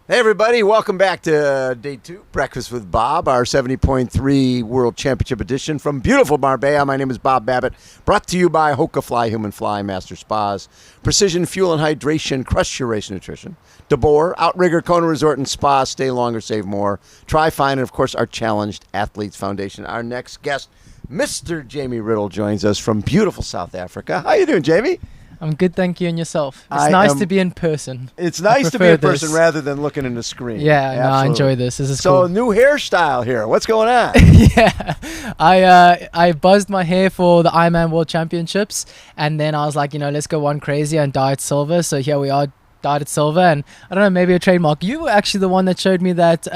Hey everybody, welcome back to day 2, Breakfast with Bob, our 70.3 World Championship edition from beautiful Marbella. My name is Bob Babbitt, brought to you by HOKA Fly Human Fly Master Spas, Precision Fuel and Hydration, Crush Your Race Nutrition, Deboer, Outrigger, Kona Resort and Spa, Stay Longer, Save More, TriFind, and of course our Challenged Athletes Foundation. Our next guest, Mr. Jamie Riddle, joins us from beautiful South Africa. How you doing, Jamie? I'm good, thank you, and yourself. It's nice to be in person. It's nice to be in person rather than looking in the screen. Yeah, no, I enjoy this. This is so cool. New hairstyle here. What's going on? Yeah, I buzzed my hair for the Ironman World Championships, and then I was like, let's go one crazy and dye it silver. So here we are, dyed it silver, and I don't know, maybe a trademark. You were actually the one that showed me that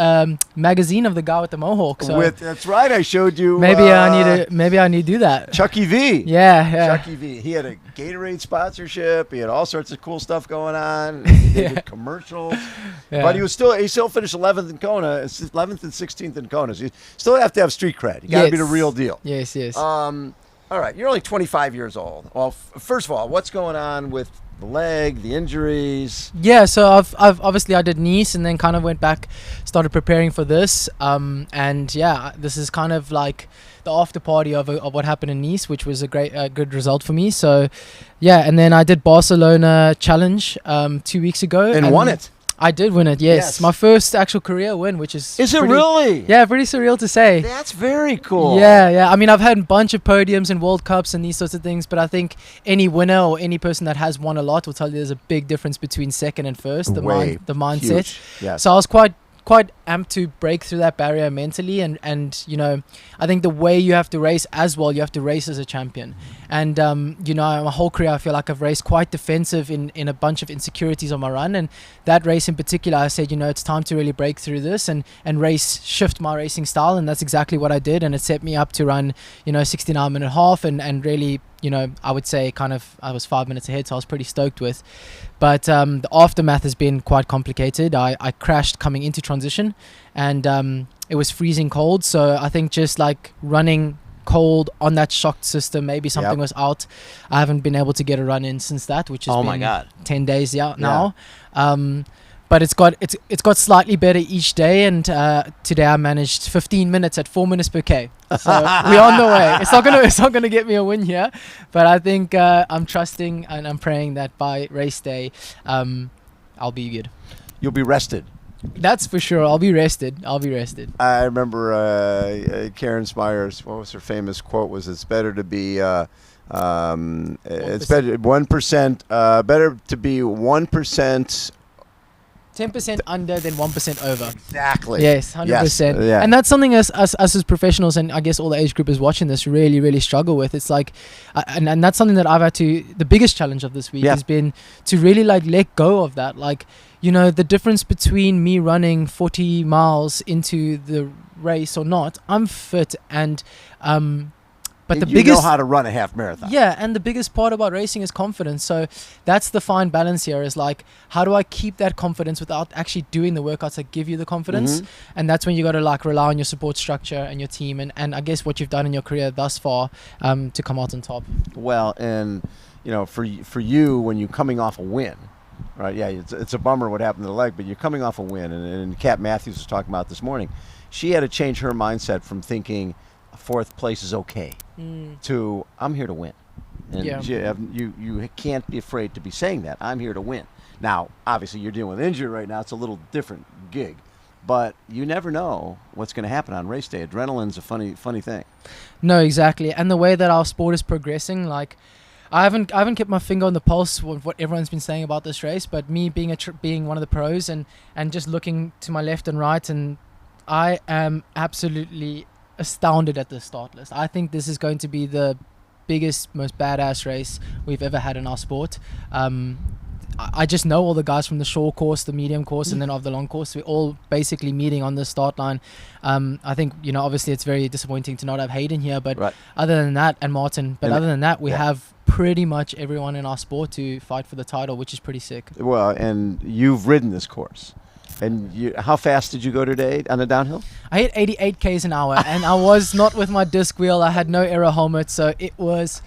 magazine of the guy with the mohawk. So that's right, I showed you. Maybe I need to do that. Chucky V. Yeah. Chucky V. He had a Gatorade sponsorship. He had all sorts of cool stuff going on. He did commercials. Yeah. But he still finished 11th in Kona, 11th and 16th in Kona. So you still have to have street cred. You got to be the real deal. Yes. All right, you're only 25 years old. Well, first of all, what's going on with the leg, the injuries? Yeah, so I've obviously I did Nice and then kind of went back, started preparing for this, and yeah, this is kind of like the after party of what happened in Nice, which was a good result for me. So yeah, and then I did Barcelona challenge 2 weeks ago and won it. I did win it, yes. My first actual career win, which is it really? Yeah, pretty surreal to say. That's very cool. Yeah. I mean, I've had a bunch of podiums and World Cups and these sorts of things, but I think any winner or any person that has won a lot will tell you there's a big difference between second and first, the mindset. Huge. Yes. So I was quite amped to break through that barrier mentally, and I think the way you have to race as well, you have to race as a champion. And my whole career I feel like I've raced quite defensive in a bunch of insecurities on my run, and that race in particular I said, it's time to really break through this and shift my racing style, and that's exactly what I did, and it set me up to run 69-minute half and really I would say I was 5 minutes ahead, so I was pretty stoked with. But the aftermath has been quite complicated. I crashed coming into transition, and it was freezing cold. So I think just like running cold on that shocked system, maybe something was out. I haven't been able to get a run in since that, which has been 10 days now. But it's got slightly better each day, and today I managed 15 minutes at 4 minutes per K. So we're on the way. It's not gonna get me a win here, but I think I'm trusting and I'm praying that by race day, I'll be good. You'll be rested. That's for sure. I'll be rested. I remember Karen Smyer's, what was her famous quote? Was it's better to be it's better 1% better to be 1%. 10% under than 1% over. Exactly. Yes, 100%. Yes, yeah. And that's something us as professionals, and I guess all the age groupers watching this really, really struggle with. It's like, and that's something that I've had to, the biggest challenge of this week has been to really like let go of that. Like, the difference between me running 40 miles into the race or not, I'm fit and, but you know how to run a half marathon. Yeah, and the biggest part about racing is confidence. So that's the fine balance here, is like, how do I keep that confidence without actually doing the workouts that give you the confidence? Mm-hmm. And that's when you got to like rely on your support structure and your team and I guess what you've done in your career thus far to come out on top. Well, and for you, when you're coming off a win, right? Yeah, it's a bummer what happened to the leg, but you're coming off a win, and Kat Matthews was talking about this morning. She had to change her mindset from thinking fourth place is okay to I'm here to win. And you can't be afraid to be saying that. I'm here to win. Now, obviously, you're dealing with injury right now. It's a little different gig. But you never know what's going to happen on race day. Adrenaline's a funny thing. No, exactly. And the way that our sport is progressing, like, I haven't kept my finger on the pulse of what everyone's been saying about this race, but me being being one of the pros and just looking to my left and right, and I am absolutely astounded at the start list. I think this is going to be the biggest, most badass race we've ever had in our sport. I just know all the guys from the short course, the medium course, and then of the long course. We're all basically meeting on the start line. I think, obviously it's very disappointing to not have Hayden here, but other than that, and Martin, but other than that, we have pretty much everyone in our sport to fight for the title, which is pretty sick. Well, and you've ridden this course. And how fast did you go today on the downhill? I hit 88 k's an hour, and I was not with my disc wheel. I had no aero helmet, so it was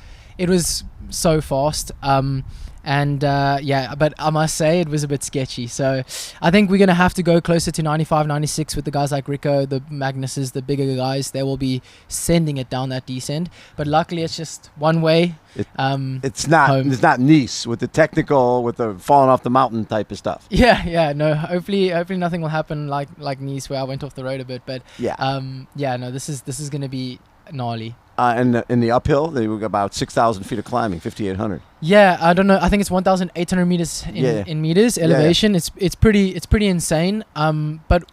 so fast. And yeah, but I must say it was a bit sketchy. So I think we're going to have to go closer to 95, 96 with the guys like Rico, the Magnuses, the bigger guys. They will be sending it down that descent. But luckily it's just one way. It's not home. It's not Nice with the technical, with the falling off the mountain type of stuff. Yeah, no. Hopefully nothing will happen like Nice where I went off the road a bit. But yeah, no. This is going to be gnarly. And in the uphill, they were about 6,000 feet of climbing, 5,800. Yeah, I don't know. I think it's 1,800 meters in meters elevation. It's pretty insane. But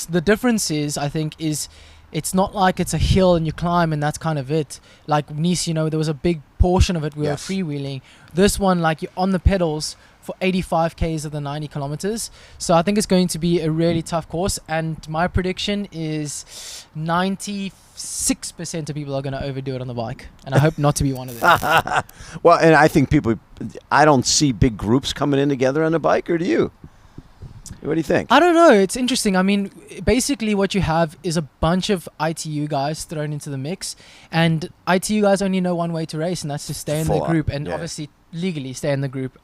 the difference is, I think, it's not like it's a hill and you climb and that's kind of it. Like Nice, there was a big portion of it we were freewheeling. This one, like, you're on the pedals for 85 Ks of the 90 kilometers. So I think it's going to be a really tough course. And my prediction is 96% of people are going to overdo it on the bike. And I hope not to be one of them. Well, and I think I don't see big groups coming in together on the bike, or do you? What do you think? I don't know. It's interesting. I mean, basically what you have is a bunch of ITU guys thrown into the mix. And ITU guys only know one way to race, and that's to stay in the group. And obviously legally stay in the group.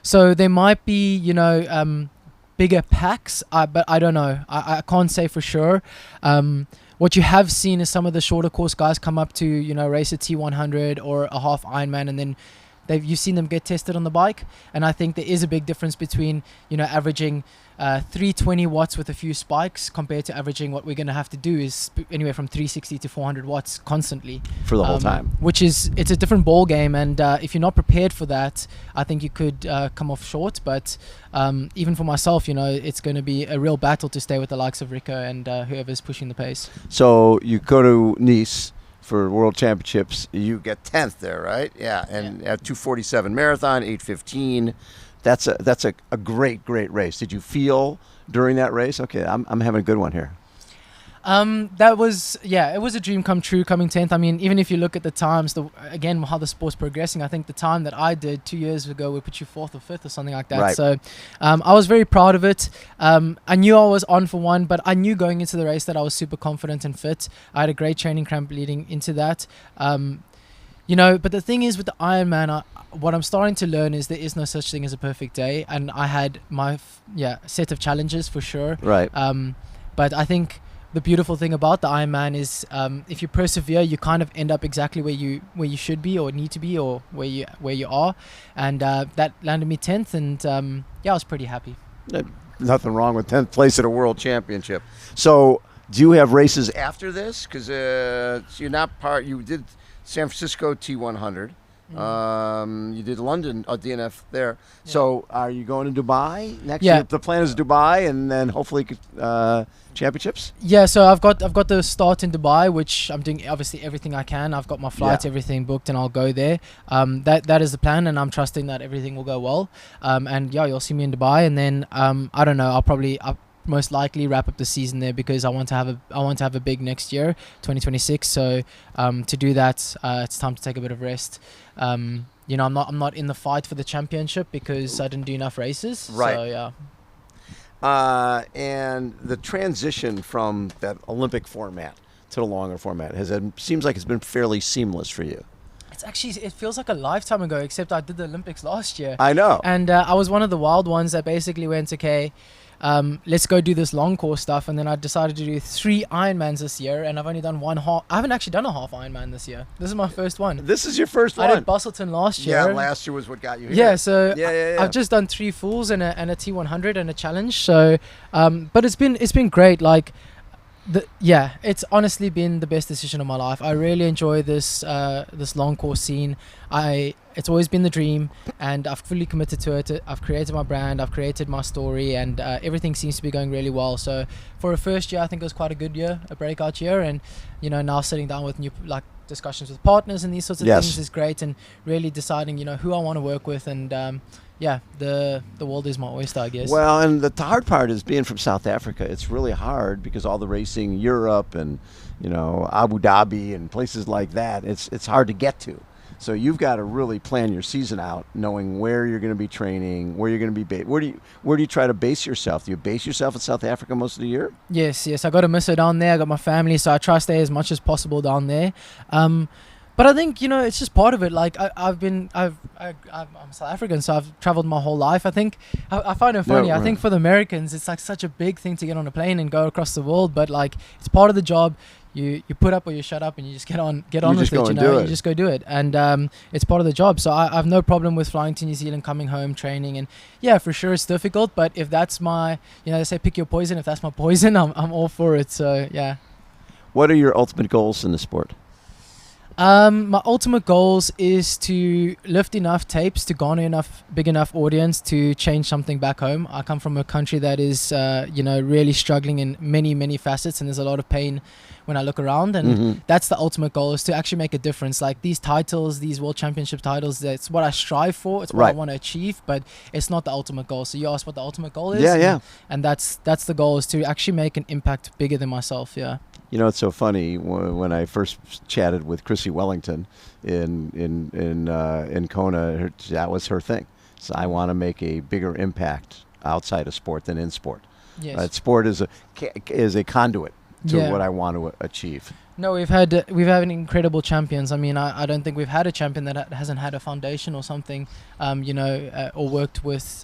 So there might be, bigger packs, but I don't know. I can't say for sure. What you have seen is some of the shorter course guys come up to, race a T100 or a half Ironman, and then you've seen them get tested on the bike. And I think there is a big difference between, averaging 320 watts with a few spikes compared to averaging what we're going to have to do is anywhere from 360 to 400 watts constantly for the whole time, it's a different ball game. And if you're not prepared for that, I think you could come off short. But even for myself, it's going to be a real battle to stay with the likes of Rico and whoever's pushing the pace. So you go to Nice for World Championships, you get 10th there, right? Yeah, and at 2:47 marathon, 8:15. That's a great race. Did you feel during that race? Okay, I'm having a good one here. That was, it was a dream come true coming 10th. I mean, even if you look at the times, again, how the sport's progressing, I think the time that I did 2 years ago would put you 4th or 5th or something like that. Right. So I was very proud of it. I knew I was on for one, but I knew going into the race that I was super confident and fit. I had a great training camp leading into that. But the thing is with the Ironman, what I'm starting to learn is there is no such thing as a perfect day. And I had my set of challenges for sure. Right. But I think the beautiful thing about the Ironman is if you persevere, you kind of end up exactly where you should be or need to be or where you are. And that landed me 10th, and I was pretty happy. Nothing wrong with 10th place at a World Championship. So do you have races after this? Because you did San Francisco T100. You did London DNF there. Yeah. So are you going to Dubai next year? The plan is Dubai, and then hopefully championships. Yeah, so I've got the start in Dubai, which I'm doing obviously everything I can. I've got my flights, everything booked, and I'll go there. That is the plan, and I'm trusting that everything will go well. And you'll see me in Dubai, and then I don't know. I'll most likely wrap up the season there because I want to have a big next year, 2026. So to do that, it's time to take a bit of rest. I'm not in the fight for the championship because I didn't do enough races. Right. So yeah. And the transition from that Olympic format to the longer format seems like it's been fairly seamless for you. It feels like a lifetime ago, except I did the Olympics last year. I know. And I was one of the wild ones that basically went, okay, let's go do this long course stuff. And then I decided to do 3 Ironmans this year, and I've only done one half. I haven't actually done a half Ironman this year. This is my first one. This is your first one? I did Busselton last year. Yeah, last year was what got you here. Yeah, so I've just done 3 fulls and a T100 and a challenge. So, but it's been great. Like, it's honestly been the best decision of my life. I really enjoy this long course scene. It's always been the dream, and I've fully committed to it. I've created my brand, I've created my story, and everything seems to be going really well. So for a first year, I think it was quite a good year, a breakout year, and now sitting down with new discussions with partners and these sorts of things is great, and really deciding who I want to work with, and the world is my oyster, I guess. Well, and the hard part is being from South Africa. It's really hard because all the racing, Europe and Abu Dhabi and places like that, it's hard to get to. So you've got to really plan your season out, knowing where you're going to be training, where you're going to be based. Where do you try to base yourself? Do you base yourself in South Africa most of the year? Yes. I got a misso down there. I got my family, so I try to stay as much as possible down there. But I think, it's just part of it. Like I'm South African, so I've traveled my whole life. I think I find it funny. Yeah, I think for the Americans, it's like such a big thing to get on a plane and go across the world. But like, it's part of the job. You put up or you shut up, and you just get on with it. You just go do it, and it's part of the job. So I have no problem with flying to New Zealand, coming home, training, and yeah, for sure it's difficult. But if that's my, they say pick your poison. If that's my poison, I'm all for it. So yeah. What are your ultimate goals in the sport? My ultimate goals is to lift enough tapes to garner big enough audience to change something back home. I come from a country that is, really struggling in many, many facets, and there's a lot of pain when I look around, and that's the ultimate goal, is to actually make a difference. Like these titles, these World Championship titles, that's what I strive for. It's what I want to achieve, but it's not the ultimate goal. So you asked what the ultimate goal is. Yeah. And that's the goal, is to actually make an impact bigger than myself. Yeah. It's so funny when I first chatted with Chrissy Wellington in Kona. That was her thing. So I want to make a bigger impact outside of sport than in sport. Yes. Sport is a conduit to what I want to achieve. No, we've had incredible champions. I mean, I don't think we've had a champion that hasn't had a foundation or something, or worked with.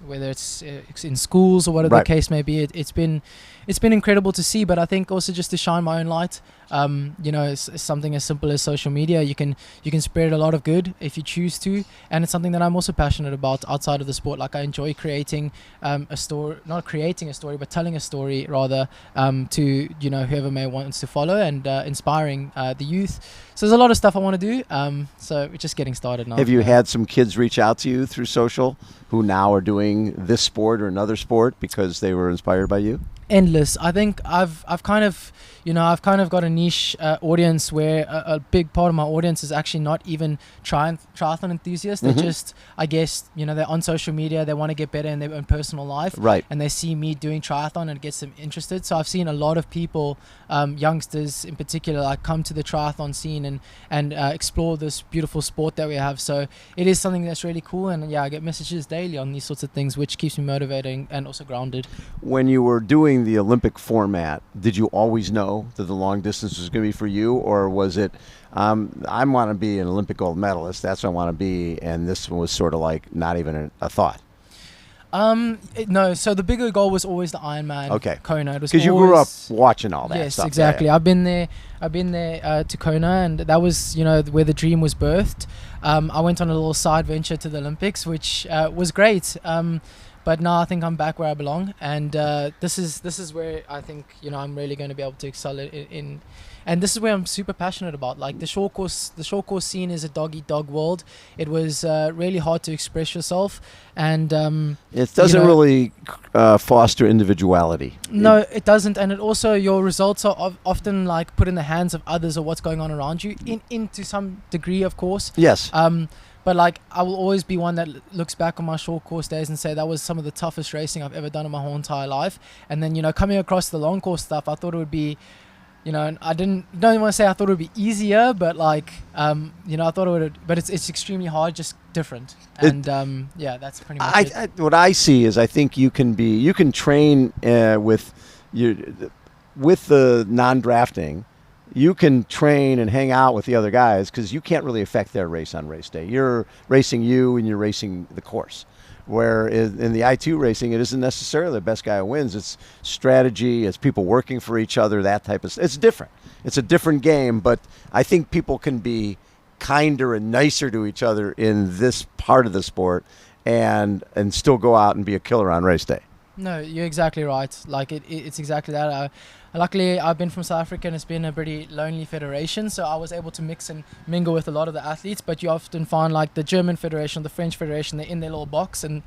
Whether it's in schools or whatever the case may be, it's been incredible to see. But I think also just to shine my own light, it's something as simple as social media. You can spread a lot of good if you choose to, and it's something that I'm also passionate about outside of the sport. Like I enjoy creating a story, not creating a story, but telling a story rather, to whoever may wants to follow, and inspiring the youth. So there's a lot of stuff I want to do. So we're just getting started now. Have you had some kids reach out to you through social who now are doing this sport or another sport because they were inspired by you? Endless. I think I've kind of got a niche audience where a big part of my audience is actually not even triathlon enthusiasts. They're just, I guess, they're on social media, they want to get better in their own personal life, and they see me doing triathlon and it gets them interested. So I've seen a lot of people, youngsters in particular, like come to the triathlon scene and explore this beautiful sport that we have. So it is something that's really cool, and I get messages daily on these sorts of things, which keeps me motivating and also grounded. When you were doing the Olympic format, did you always know that the long distance was going to be for you, or was it I want to be an Olympic gold medalist, that's what I want to be, and this was sort of like not even a thought? No, so the bigger goal was always the Ironman Kona. Because you grew up watching all that stuff. Yes, exactly. I've been there to Kona, and that was where the dream was birthed. I went on a little side venture to the Olympics, which was great. But now I think I'm back where I belong, and this is where I think I'm really going to be able to excel in, and this is where I'm super passionate about. Like the short course scene is a dog-eat-dog world. It was really hard to express yourself, and it doesn't really foster individuality. No, it doesn't, and it also, your results are often like put in the hands of others or what's going on around you, into some degree, of course. Yes. But like, I will always be one that looks back on my short course days and say that was some of the toughest racing I've ever done in my whole entire life. And then, coming across the long course stuff, I thought it would be, and I don't want to say I thought it would be easier, but like, I thought it would, but it's extremely hard, just different. And that's pretty much it. What I see is, I think you can train with the non-drafting. You can train and hang out with the other guys because you can't really affect their race on race day. You're racing you, and you're racing the course. Where in the I2 racing, it isn't necessarily the best guy who wins. It's strategy, it's people working for each other, that type of stuff. It's different. It's a different game, but I think people can be kinder and nicer to each other in this part of the sport and still go out and be a killer on race day. No, you're exactly right. Like it's exactly that. Luckily, I've been from South Africa, and it's been a pretty lonely federation, so I was able to mix and mingle with a lot of the athletes. But you often find like the German federation, the French federation, they're in their little box and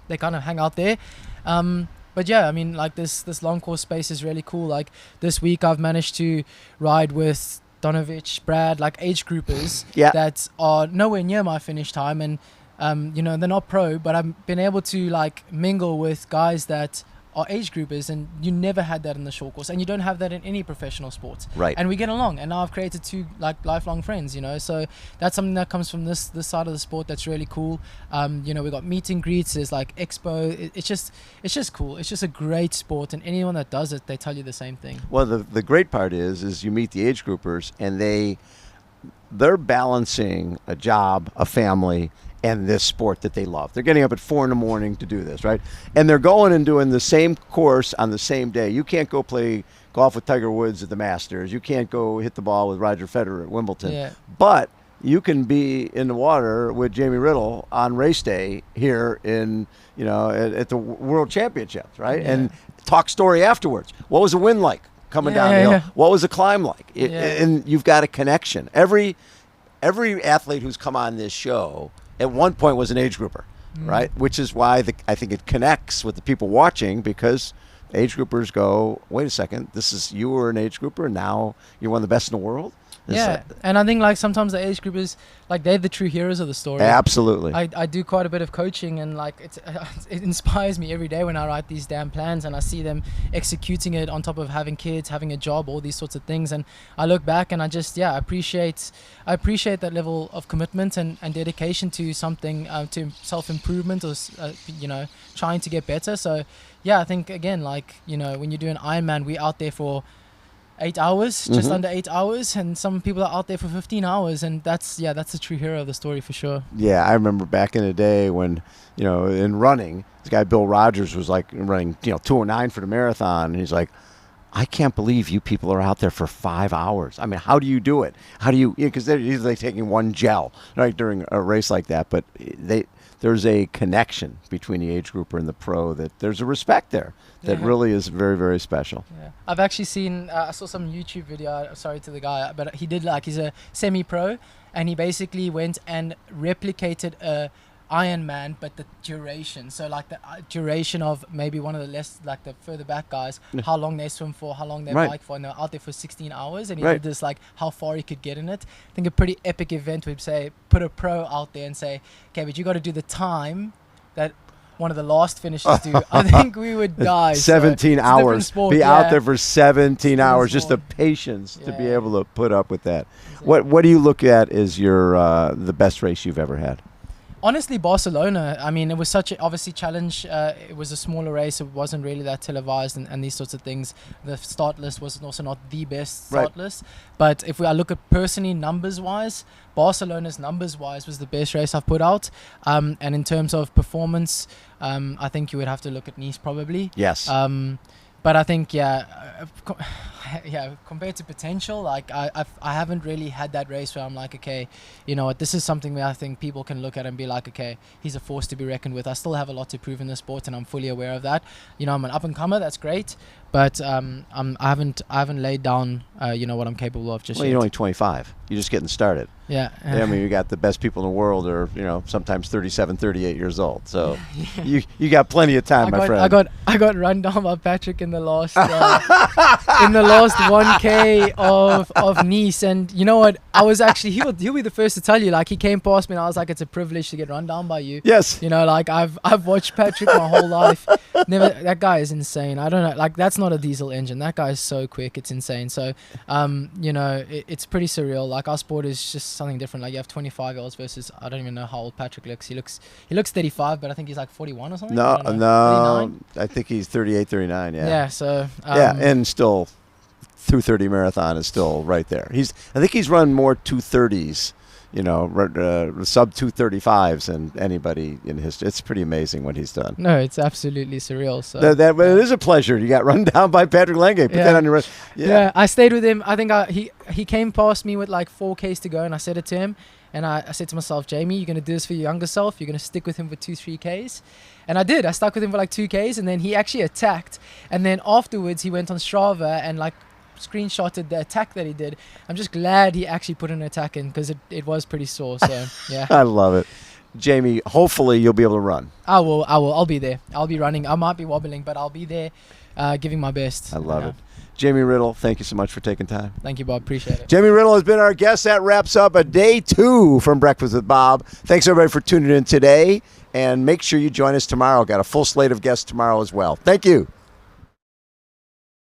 they kind of hang out there. But yeah, I mean, like this long course space is really cool. Like this week, I've managed to ride with Donovich, Brad, like age groupers that are nowhere near my finish time, and they're not pro, but I've been able to like mingle with guys that are age groupers, and you never had that in the short course, and you don't have that in any professional sports. Right. And we get along, and now I've created two like lifelong friends, so that's something that comes from this side of the sport that's really cool. We got meet and greets, there's like expo. It's just cool. It's just a great sport, and anyone that does it, they tell you the same thing. Well, the great part is you meet the age groupers, and they they're balancing a job, a family, and this sport that they love. They're getting up at 4 a.m. to do this, right? And they're going and doing the same course on the same day. You can't go play golf with Tiger Woods at the Masters. You can't go hit the ball with Roger Federer at Wimbledon. Yeah. But you can be in the water with Jamie Riddle on race day here in, at the World Championships, right? Yeah. And talk story afterwards. What was the wind like coming down the hill? Yeah. What was the climb like? Yeah. And you've got a connection. Every athlete who's come on this show at one point was an age grouper, right? Which is why I think it connects with the people watching, because age groupers go, wait a second, you were an age grouper and now you're one of the best in the world? And I think like sometimes the age groupers, like they're the true heroes of the story. Absolutely. I do quite a bit of coaching, and like it inspires me every day when I write these damn plans and I see them executing it on top of having kids, having a job, all these sorts of things. And I look back and I just I appreciate that level of commitment and dedication to something, to self-improvement, or trying to get better. So I think again, like, when you do an Ironman, we're out there for 8 hours, just under 8 hours, and some people are out there for 15 hours, and that's the true hero of the story for sure. Yeah, I remember back in the day when, in running, this guy Bill Rogers was like running, 2:09 for the marathon, and he's like, I can't believe you people are out there for 5 hours. I mean, how do you do it? How do you, because they're usually taking one gel, right, during a race like that, but there's a connection between the age grouper and the pro, that there's a respect there that really is very, very special. Yeah. I've actually seen, I saw some YouTube video, sorry to the guy, but he's a semi-pro, and he basically went and replicated a Ironman, but the duration. So like the duration of maybe one of the less, like the further back guys, how long they swim for, how long they bike for, and they're out there for 16 hours. And he did this, like how far he could get in it. I think a pretty epic event would say, put a pro out there and say, okay, but you got to do the time that one of the last finishers do. I think we would die. 17 hours. Sport, be out there for 17 hours. Just the patience to be able to put up with that. Exactly. What do you look at as your the best race you've ever had? Honestly, Barcelona. I mean, it was such a obviously challenge. It was a smaller race. It wasn't really that televised and these sorts of things. The start list was also not the best start list. But if I look at personally numbers-wise, Barcelona's numbers-wise was the best race I've put out. And in terms of performance, I think you would have to look at Nice probably. Yes. But I think, compared to potential, like I haven't really had that race where I'm like, okay, you know what, this is something where I think people can look at and be like, okay, he's a force to be reckoned with. I still have a lot to prove in the sport, and I'm fully aware of that. I'm an up and comer, that's great, but I haven't laid down, what I'm capable of just yet. You're only 25. You're just getting started. Yeah. I mean, you got the best people in the world are, sometimes 37, 38 years old. So you got plenty of time, my friend. I got run down by Patrick in the last 1K of Nice, and you know what? I was actually he'll be the first to tell you. Like, he came past me, and I was like, it's a privilege to get run down by you. Yes. Like I've watched Patrick my whole life. That guy is insane. I don't know. Like, that's not a diesel engine. That guy is so quick. It's insane. So it's pretty surreal. Like, our sport is just something different. Like, you have 25-year-olds versus, I don't even know how old Patrick looks. He looks 35, but I think he's like 41 or something. No, 39? I think he's 38, 39. Yeah. Yeah. So. And still, 2:30 marathon is still right there. I think he's run more 2:30s, sub 2:35s than anybody in history. It's pretty amazing what he's done. No, it's absolutely surreal. So it is a pleasure. You got run down by Patrick Lange. Put that on your resume. Yeah, I stayed with him. I think he came past me with like 4Ks to go, and I said it to him. And I said to myself, Jamie, you're going to do this for your younger self. You're going to stick with him for 2-3Ks. And I did. I stuck with him for like 2Ks, and then he actually attacked. And then afterwards, he went on Strava and like screenshotted the attack that he did. I'm just glad he actually put an attack in, because it was pretty sore. So, yeah. I love it. Jamie, hopefully you'll be able to run. I will. I'll be there. I'll be running. I might be wobbling, but I'll be there giving my best. I love it. Jamie Riddle, thank you so much for taking time. Thank you, Bob. Appreciate it. Jamie Riddle has been our guest. That wraps up a day 2 from Breakfast with Bob. Thanks, everybody, for tuning in today. And make sure you join us tomorrow. Got a full slate of guests tomorrow as well. Thank you.